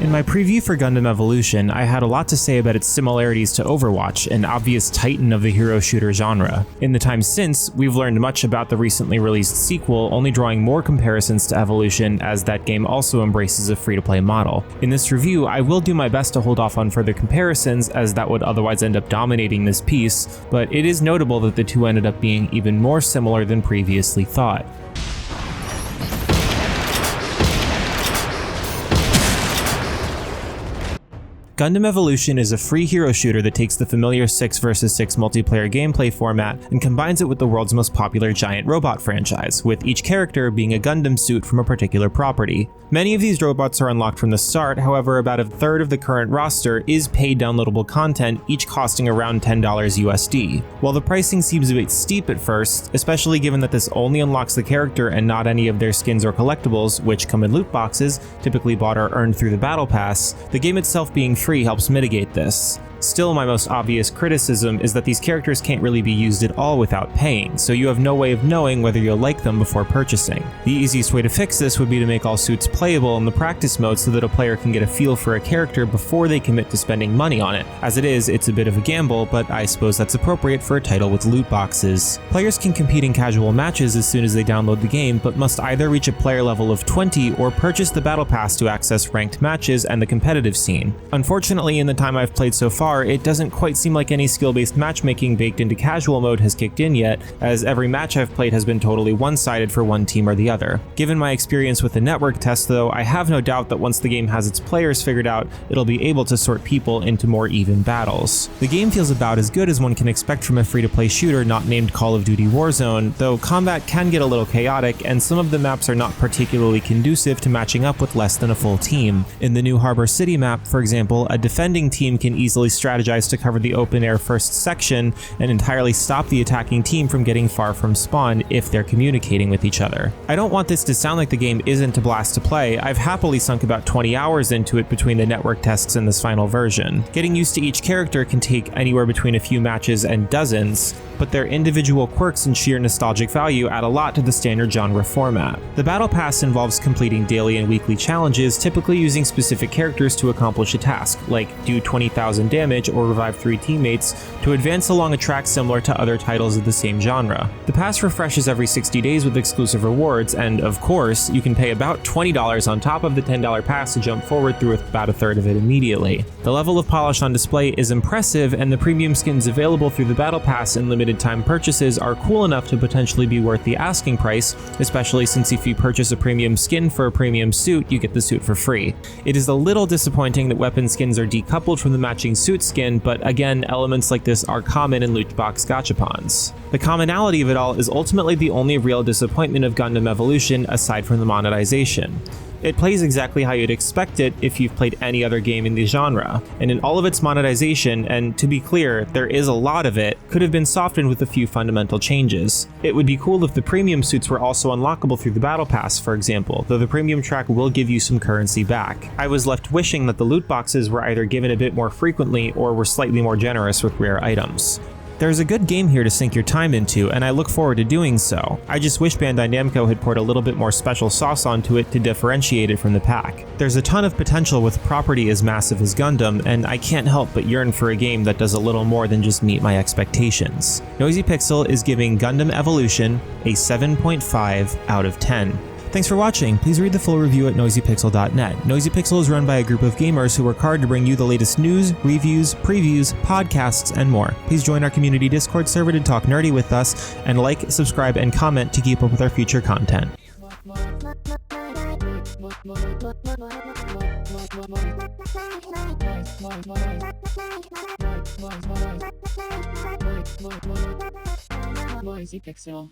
In my preview for Gundam Evolution, I had a lot to say about its similarities to Overwatch, an obvious titan of the hero shooter genre. In the time since, we've learned much about the recently released sequel, only drawing more comparisons to Evolution as that game also embraces a free-to-play model. In this review, I will do my best to hold off on further comparisons as that would otherwise end up dominating this piece, but it is notable that the two ended up being even more similar than previously thought. Gundam Evolution is a free hero shooter that takes the familiar 6 vs 6 multiplayer gameplay format and combines it with the world's most popular giant robot franchise, with each character being a Gundam suit from a particular property. Many of these robots are unlocked from the start, however about a third of the current roster is paid downloadable content, each costing around $10 USD. While the pricing seems a bit steep at first, especially given that this only unlocks the character and not any of their skins or collectibles, which come in loot boxes, typically bought or earned through the battle pass, the game itself being free helps mitigate this. Still, my most obvious criticism is that these characters can't really be used at all without paying, so you have no way of knowing whether you'll like them before purchasing. The easiest way to fix this would be to make all suits playable in the practice mode so that a player can get a feel for a character before they commit to spending money on it. As it is, it's a bit of a gamble, but I suppose that's appropriate for a title with loot boxes. Players can compete in casual matches as soon as they download the game, but must either reach a player level of 20 or purchase the battle pass to access ranked matches and the competitive scene. Unfortunately, in the time I've played so far, it doesn't quite seem like any skill-based matchmaking baked into casual mode has kicked in yet, as every match I've played has been totally one-sided for one team or the other. Given my experience with the network test though, I have no doubt that once the game has its players figured out, it'll be able to sort people into more even battles. The game feels about as good as one can expect from a free-to-play shooter not named Call of Duty Warzone, though combat can get a little chaotic and some of the maps are not particularly conducive to matching up with less than a full team. In the new Harbor City map, for example, a defending team can easily strategize to cover the open-air first section and entirely stop the attacking team from getting far from spawn if they're communicating with each other. I don't want this to sound like the game isn't a blast to play. I've happily sunk about 20 hours into it between the network tests and this final version. Getting used to each character can take anywhere between a few matches and dozens, but their individual quirks and sheer nostalgic value add a lot to the standard genre format. The Battle Pass involves completing daily and weekly challenges, typically using specific characters to accomplish a task, like do 20,000 damage or revive 3 teammates, to advance along a track similar to other titles of the same genre. The pass refreshes every 60 days with exclusive rewards, and of course, you can pay about $20 on top of the $10 pass to jump forward through about a third of it immediately. The level of polish on display is impressive, and the premium skins available through the Battle Pass and limited time purchases are cool enough to potentially be worth the asking price, especially since if you purchase a premium skin for a premium suit, you get the suit for free. It is a little disappointing that weapon skins are decoupled from the matching suit skin, but again, elements like this are common in loot box gachapons. The commonality of it all is ultimately the only real disappointment of Gundam Evolution aside from the monetization. It plays exactly how you'd expect it if you've played any other game in the genre, and in all of its monetization, and to be clear, there is a lot of it, could have been softened with a few fundamental changes. It would be cool if the premium suits were also unlockable through the Battle Pass, for example, though the premium track will give you some currency back. I was left wishing that the loot boxes were either given a bit more frequently or were slightly more generous with rare items. There's a good game here to sink your time into, and I look forward to doing so. I just wish Bandai Namco had poured a little bit more special sauce onto it to differentiate it from the pack. There's a ton of potential with a property as massive as Gundam, and I can't help but yearn for a game that does a little more than just meet my expectations. Noisy Pixel is giving Gundam Evolution a 7.5 out of 10. Thanks for watching. Please read the full review at noisypixel.net. Noisy Pixel is run by a group of gamers who work hard to bring you the latest news, reviews, previews, podcasts, and more. Please join our community Discord server to talk nerdy with us, and like, subscribe, and comment to keep up with our future content. Noisy Pixel.